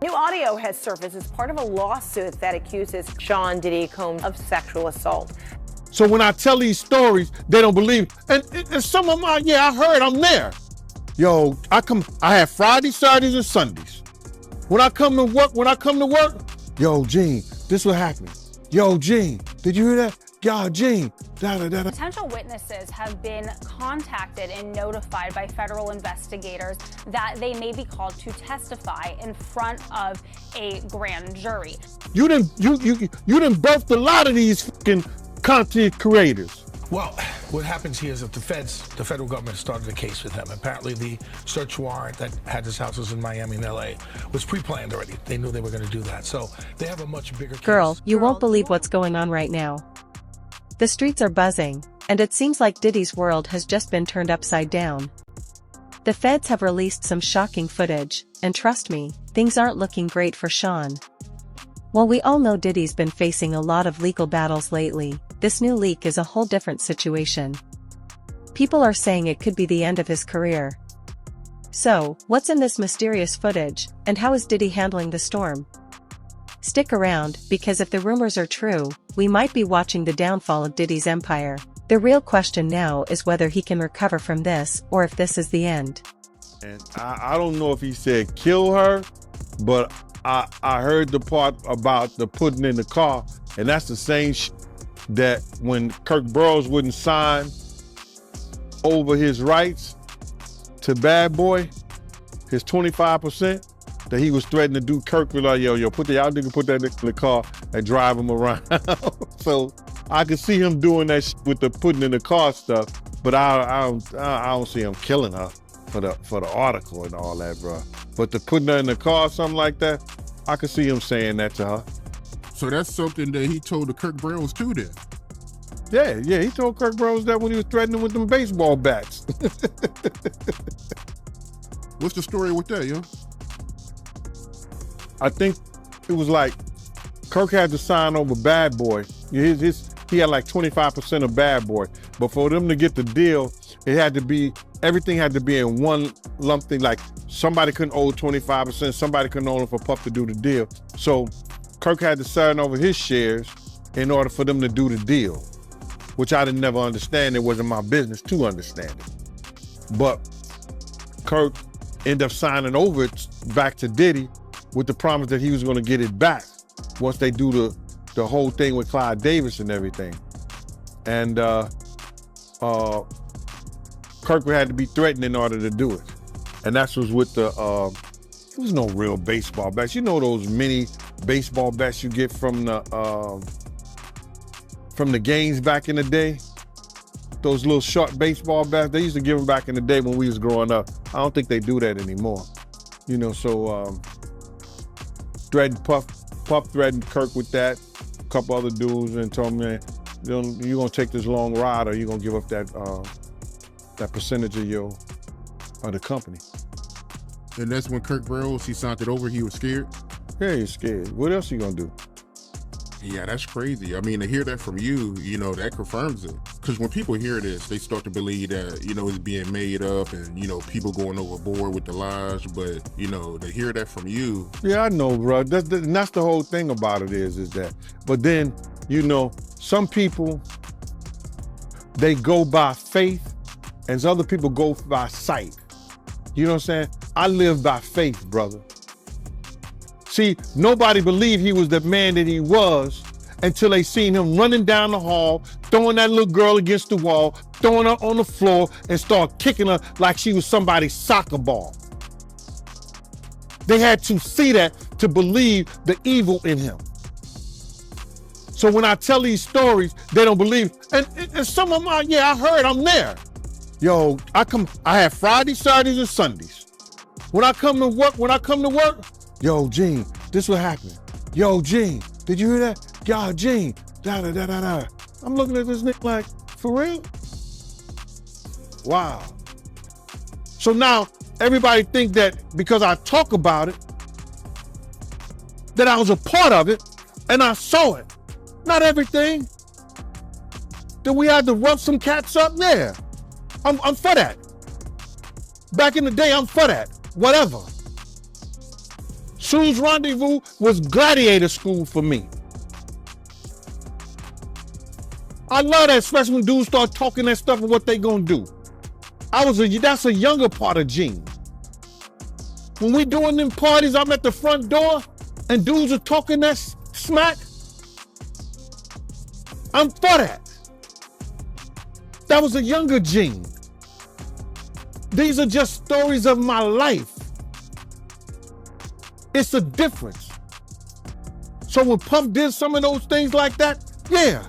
New audio has surfaced as part of a lawsuit that accuses Sean Diddy Combs of sexual assault. So when I tell these stories, they don't believe. And some of them, yeah, I heard, I'm there. Yo, I have Fridays, Saturdays, and Sundays. When I come to work, yo, Gene, this what happened. Yo, Gene, did you hear that? Yo, Gene, da-da-da-da. Potential witnesses have been contacted and notified by federal investigators that they may be called to testify in front of a grand jury. You done birthed a lot of these fucking content creators. Well, what happens here is that the federal government started a case with him. Apparently the search warrant that had his houses in Miami and LA was pre-planned already. They knew they were going to do that. So they have a much bigger case. Girl, you won't believe what's going on right now. The streets are buzzing, and it seems like Diddy's world has just been turned upside down. The feds have released some shocking footage, and trust me, things aren't looking great for Sean. While we all know Diddy's been facing a lot of legal battles lately, this new leak is a whole different situation. People are saying it could be the end of his career. So, what's in this mysterious footage, and how is Diddy handling the storm? Stick around, because if the rumors are true, we might be watching the downfall of Diddy's empire. The real question now is whether he can recover from this, or if this is the end. And I don't know if he said kill her, but I heard the part about the putting in the car, and that's the same that when Kirk Burroughs wouldn't sign over his rights to Bad Boy, his 25%, that he was threatening to do. Kirk was like, yo, y'all nigga put that in the car and drive him around. So I could see him doing that with the putting in the car stuff, but I don't see him killing her for the article and all that, bro. But the putting her in the car, something like that, I could see him saying that to her. So that's something that he told the Kirk Burroughs too then? Yeah, he told Kirk Burroughs that when he was threatening with them baseball bats. What's the story with that, yo? I think it was like Kirk had to sign over Bad Boy. He had like 25% of Bad Boy. But for them to get the deal, everything had to be in one lump thing. Like somebody couldn't owe 25%, somebody couldn't owe him for Puff to do the deal. So Kirk had to sign over his shares in order for them to do the deal, which I didn't never understand. It wasn't my business to understand it. But Kirk ended up signing over it back to Diddy with the promise that he was going to get it back once they do the whole thing with Clive Davis and everything. And Kirk had to be threatened in order to do it. And that was with there was no real baseball bats. You know those mini baseball bats you get from the games back in the day? Those little short baseball bats, they used to give them back in the day when we was growing up. I don't think they do that anymore. You know, so Puff threatened Kirk with that, a couple other dudes, and told me, you're gonna take this long ride or you're gonna give up that percentage of the company. And that's when Kirk Burroughs, he signed it over, he was scared? Yeah, he's scared. What else he gonna do? Yeah, that's crazy. I mean, to hear that from you, that confirms it. Because when people hear this, they start to believe that, it's being made up and, people going overboard with the lies. But, to hear that from you. Yeah, I know, bro. That's the whole thing about it is that. But then, some people, they go by faith and other people go by sight. You know what I'm saying? I live by faith, brother. See, nobody believed he was the man that he was until they seen him running down the hall, throwing that little girl against the wall, throwing her on the floor, and start kicking her like she was somebody's soccer ball. They had to see that to believe the evil in him. So when I tell these stories, they don't believe. And some of them, I heard, I'm there. Yo, I have Fridays, Saturdays, and Sundays. When I come to work, yo, Gene, this what happened. Yo, Gene, did you hear that? Yo, Gene, da-da-da-da-da. I'm looking at this nigga like, for real? Wow. So now, everybody think that because I talk about it, that I was a part of it, and I saw it. Not everything. That we had to rough some cats up? Yeah. I'm for that. Back in the day, I'm for that. Whatever. Sue's Rendezvous was gladiator school for me. I love that, especially when dudes start talking that stuff and what they gonna do. That's a younger part of Gene. When we doing them parties, I'm at the front door and dudes are talking that smack. I'm for that. That was a younger Gene. These are just stories of my life. It's a difference. So when Pump did some of those things like that, yeah.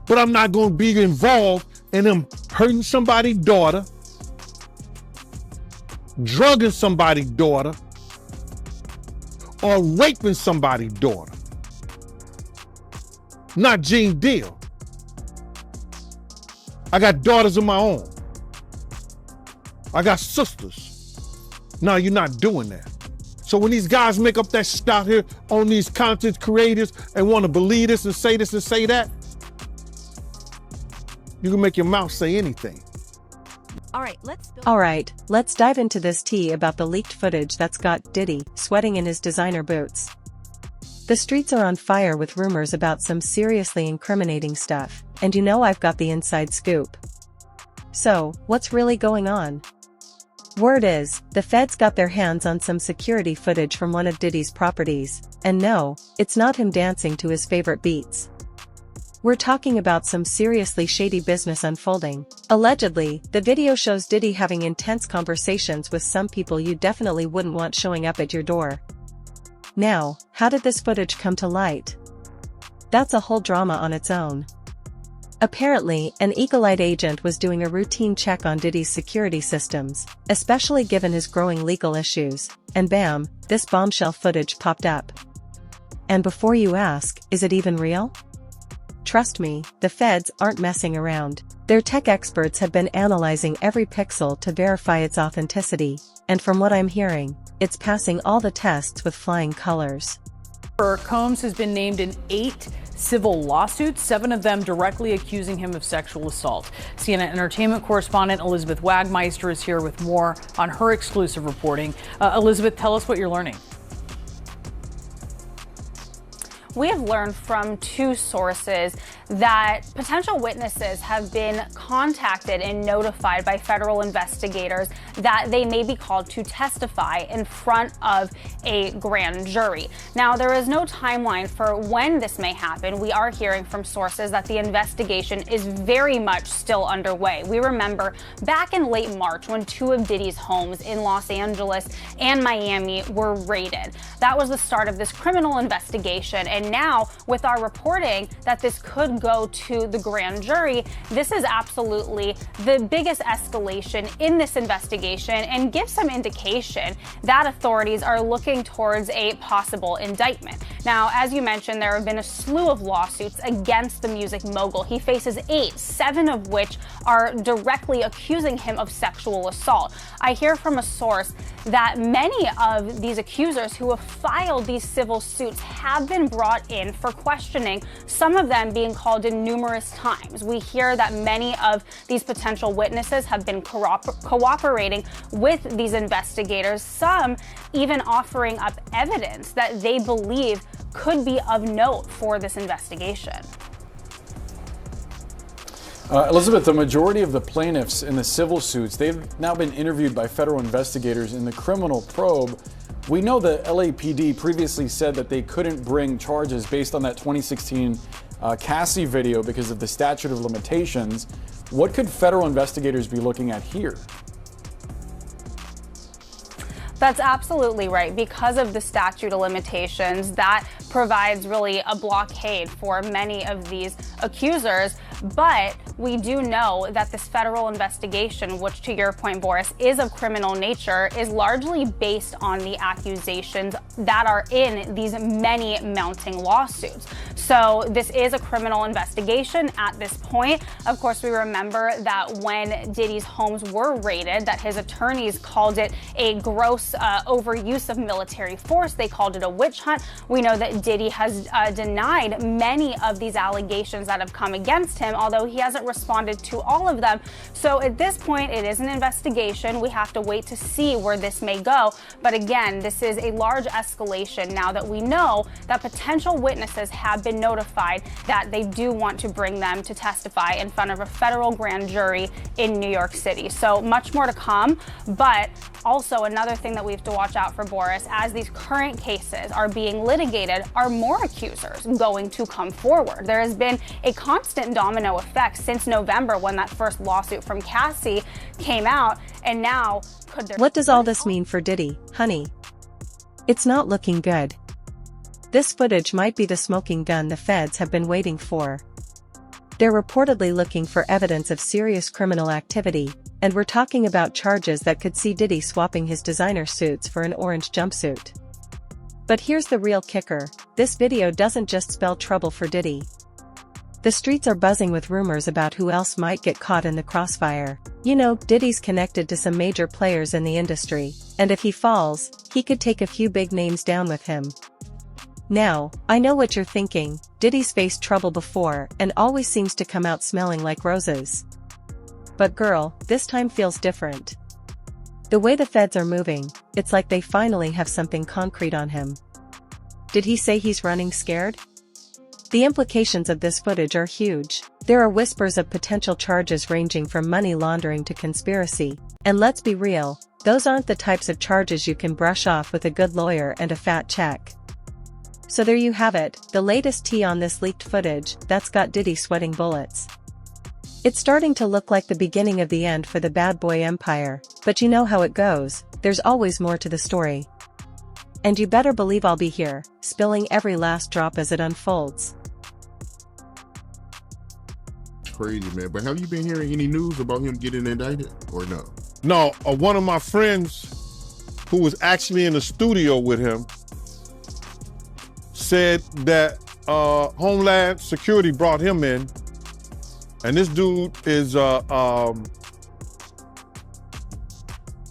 But I'm not gonna be involved in him hurting somebody's daughter, drugging somebody's daughter, or raping somebody's daughter. Not Gene Deal. I got daughters of my own. I got sisters. No, you're not doing that. So when these guys make up that stuff here on these content creators and want to believe this and say that, you can make your mouth say anything. All right, let's dive into this tea about the leaked footage that's got Diddy sweating in his designer boots. The streets are on fire with rumors about some seriously incriminating stuff, and you know I've got the inside scoop. So, what's really going on? Word is, the feds got their hands on some security footage from one of Diddy's properties, and no, it's not him dancing to his favorite beats. We're talking about some seriously shady business unfolding. Allegedly, the video shows Diddy having intense conversations with some people you definitely wouldn't want showing up at your door. Now, how did this footage come to light? That's a whole drama on its own. Apparently, an eagle-eyed agent was doing a routine check on Diddy's security systems, especially given his growing legal issues, and bam, this bombshell footage popped up. And before you ask, is it even real? Trust me, the feds aren't messing around. Their tech experts have been analyzing every pixel to verify its authenticity, and from what I'm hearing, it's passing all the tests with flying colors. Combs has been named in 8 civil lawsuits, 7 of them directly accusing him of sexual assault. CNN entertainment correspondent Elizabeth Wagmeister is here with more on her exclusive reporting. Elizabeth, tell us what you're learning. We have learned from 2 sources that potential witnesses have been contacted and notified by federal investigators that they may be called to testify in front of a grand jury. Now, there is no timeline for when this may happen. We are hearing from sources that the investigation is very much still underway. We remember back in late March when 2 of Diddy's homes in Los Angeles and Miami were raided. That was the start of this criminal investigation, and now with our reporting that this could go to the grand jury, this is absolutely the biggest escalation in this investigation and gives some indication that authorities are looking towards a possible indictment. Now, as you mentioned, there have been a slew of lawsuits against the music mogul. He faces 8, 7 of which are directly accusing him of sexual assault. I hear from a source that many of these accusers who have filed these civil suits have been brought in for questioning, some of them being called in numerous times. We hear that many of these potential witnesses have been cooperating with these investigators, some even offering up evidence that they believe could be of note for this investigation. Elizabeth, the majority of the plaintiffs in the civil suits, they've now been interviewed by federal investigators in the criminal probe. We know the LAPD previously said that they couldn't bring charges based on that 2016 Cassie video because of the statute of limitations. What could federal investigators be looking at here? That's absolutely right. Because of the statute of limitations, that provides really a blockade for many of these accusers. But we do know that this federal investigation, which to your point, Boris, is of criminal nature, is largely based on the accusations that are in these many mounting lawsuits. So this is a criminal investigation at this point. Of course, we remember that when Diddy's homes were raided, that his attorneys called it a gross overuse of military force. They called it a witch hunt. We know that Diddy has denied many of these allegations that have come against him. him, although he hasn't responded to all of them. So at this point, it is an investigation. We have to wait to see where this may go. But again, this is a large escalation now that we know that potential witnesses have been notified that they do want to bring them to testify in front of a federal grand jury in New York City. So much more to come. But also another thing that we have to watch out for, Boris, as these current cases are being litigated, are more accusers going to come forward? There has been a constant domino effect since November when that first lawsuit from Cassie came out, and now could there... What does all this mean for Diddy, honey? It's not looking good. This footage might be the smoking gun the feds have been waiting for. They're reportedly looking for evidence of serious criminal activity, and we're talking about charges that could see Diddy swapping his designer suits for an orange jumpsuit. But here's the real kicker, this video doesn't just spell trouble for Diddy. The streets are buzzing with rumors about who else might get caught in the crossfire. You know, Diddy's connected to some major players in the industry, and if he falls, he could take a few big names down with him. Now, I know what you're thinking, Diddy's faced trouble before and always seems to come out smelling like roses. But girl, this time feels different. The way the feds are moving, it's like they finally have something concrete on him. Did he say he's running scared? The implications of this footage are huge. There are whispers of potential charges ranging from money laundering to conspiracy. And let's be real, those aren't the types of charges you can brush off with a good lawyer and a fat check. So there you have it, the latest tea on this leaked footage that's got Diddy sweating bullets. It's starting to look like the beginning of the end for the bad boy empire, but you know how it goes, there's always more to the story. And you better believe I'll be here, spilling every last drop as it unfolds. It's crazy, man. But have you been hearing any news about him getting indicted or no? No, one of my friends who was actually in the studio with him said that Homeland Security brought him in, and this dude is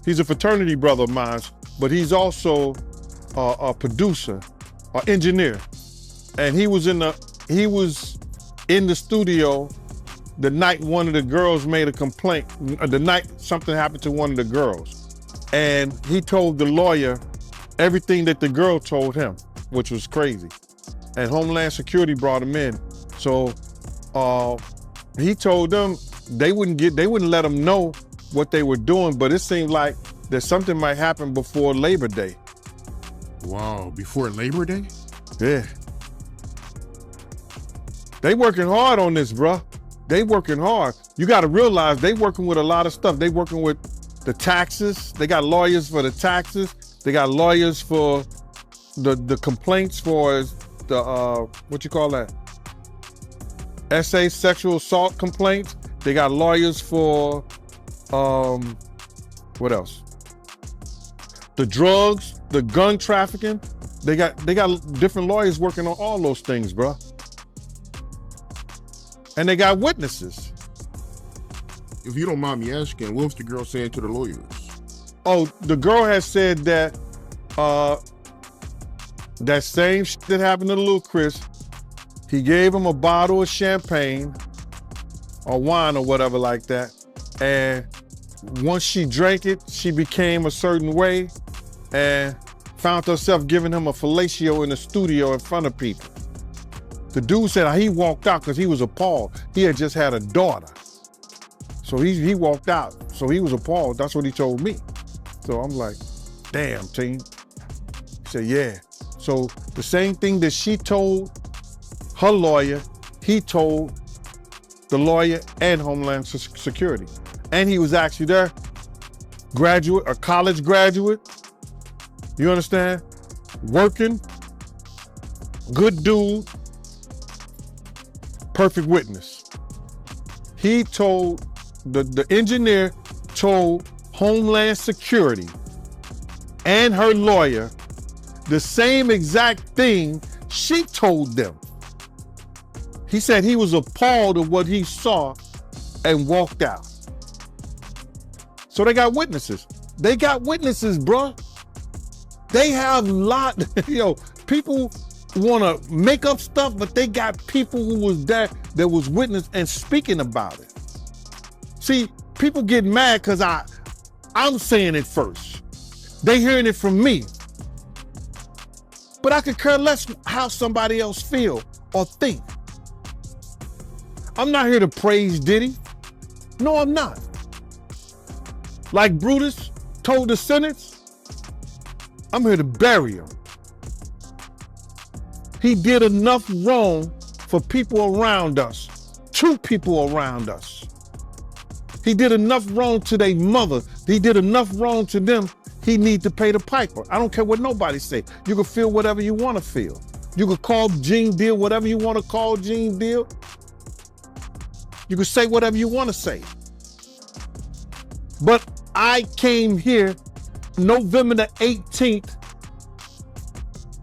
he's a fraternity brother of mine, but he's also a producer, an engineer, and he was in the studio the night one of the girls made a complaint, the night something happened to one of the girls, and he told the lawyer everything that the girl told him, which was crazy. And Homeland Security brought him in. So he told them they wouldn't let him know what they were doing, but it seemed like that something might happen before Labor Day. Wow, before Labor Day? Yeah. They working hard on this, bruh. They working hard. You gotta realize they working with a lot of stuff. They working with the taxes. They got lawyers for the taxes. They got lawyers for the complaints for the what you call that? SA sexual assault complaints. They got lawyers for what else? The drugs, the gun trafficking. They got different lawyers working on all those things, bro. And they got witnesses. If you don't mind me asking, what was the girl saying to the lawyers? Oh, the girl has said that that same shit that happened to Lil Chris, he gave him a bottle of champagne or wine or whatever like that. And once she drank it, she became a certain way and found herself giving him a fellatio in the studio in front of people. The dude said he walked out because he was appalled. He had just had a daughter. So he walked out. So he was appalled. That's what he told me. So I'm like, damn, team. He said, yeah. So the same thing that she told her lawyer, he told the lawyer and Homeland Security. And he was actually there, a college graduate, you understand? Working, good dude, perfect witness. He told, the engineer told Homeland Security and her lawyer the same exact thing she told them. He said he was appalled at what he saw and walked out. So they got witnesses. They got witnesses, bruh. They have people want to make up stuff, but they got people who was there that was witness and speaking about it. See, people get mad because I'm saying it first. They hearing it from me. But I could care less how somebody else feel or think. I'm not here to praise Diddy. No, I'm not. Like Brutus told the sentence, I'm here to bury him. He did enough wrong for people around us, to people around us. He did enough wrong to their mother. He did enough wrong to them. He need to pay the piper. I don't care what nobody say. You can feel whatever you want to feel. You can call Gene Deal whatever you want to call Gene Deal. You can say whatever you want to say. But I came here November the 18th,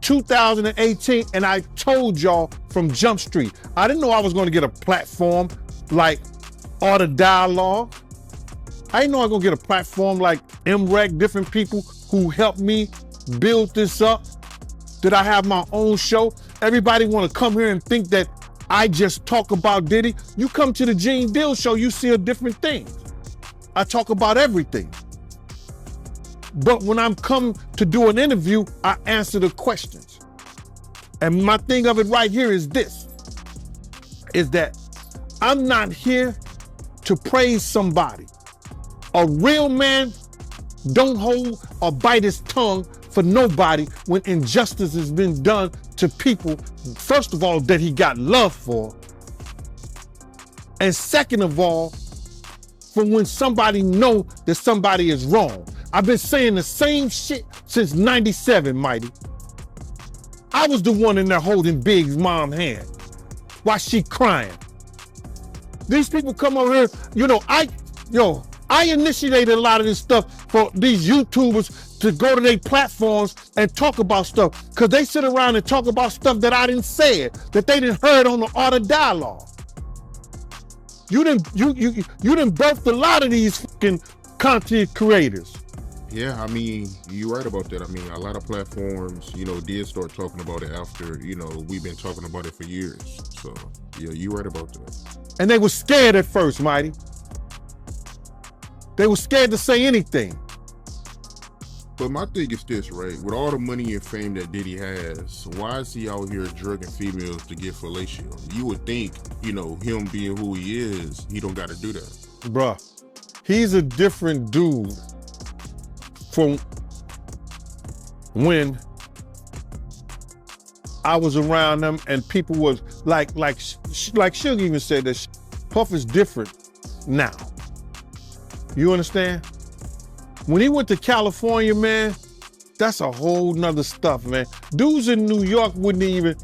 2018, and I told y'all from Jump Street, I didn't know I was going to get a platform like Art of Dialogue. I didn't know I was going to get a platform like MREC, different people who helped me build this up. Did I have my own show? Everybody want to come here and think that I just talk about Diddy. You come to the Gene Deal show, you see a different thing. I talk about everything. But when I'm come to do an interview, I answer the questions. And my thing of it right here is this, is that I'm not here to praise somebody. A real man don't hold or bite his tongue for nobody when injustice has been done to people, first of all, that he got love for. And second of all, for when somebody know that somebody is wrong. I've been saying the same shit since 97, Mighty. I was the one in there holding Big's mom's hand while she crying. These people come over here, I initiated a lot of this stuff for these YouTubers to go to their platforms and talk about stuff, because they sit around and talk about stuff that I didn't say, that they didn't heard on the Art of Dialogue. You didn't birthed a lot of these fucking content creators. Yeah, I mean, you're right about that. I mean, a lot of platforms, did start talking about it after, we've been talking about it for years. So, yeah, you're right about that. And they were scared at first, Mighty. They were scared to say anything. But my thing is this, right? With all the money and fame that Diddy has, why is he out here drugging females to get fellatio? You would think, him being who he is, he don't got to do that. Bruh, he's a different dude from when I was around them and people was like Suge even said that Puff is different now. You understand? When he went to California, man, that's a whole nother stuff, man. Dudes in New York wouldn't even,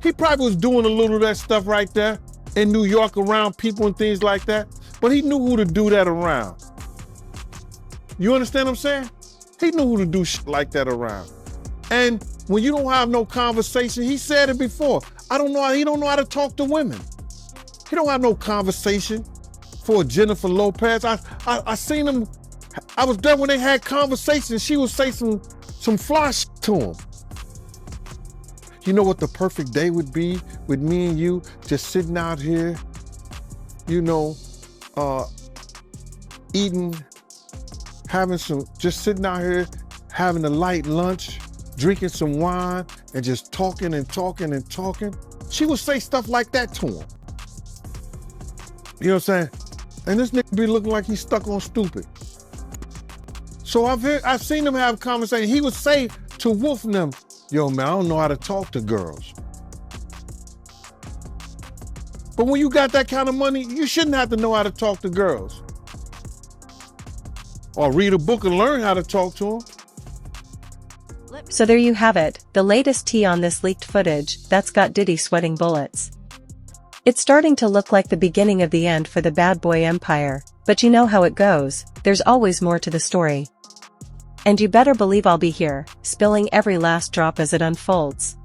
he probably was doing a little of that stuff right there in New York around people and things like that, but he knew who to do that around. You understand what I'm saying? He knew who to do shit like that around. And when you don't have no conversation, he said it before, he don't know how to talk to women. He don't have no conversation for Jennifer Lopez. I seen him, I was there when they had conversations. She would say some fly shit to him. You know what the perfect day would be with me and you just sitting out here, eating, just sitting out here, having a light lunch, drinking some wine, and just talking and talking and talking. She would say stuff like that to him. You know what I'm saying? And this nigga be looking like he's stuck on stupid. So I've seen him have conversations. He would say to Wolf and them, yo, man, I don't know how to talk to girls. But when you got that kind of money, you shouldn't have to know how to talk to girls. Or read a book and learn how to talk to them. So there you have it, the latest tea on this leaked footage that's got Diddy sweating bullets. It's starting to look like the beginning of the end for the bad boy empire, but you know how it goes, there's always more to the story. And you better believe I'll be here, spilling every last drop as it unfolds.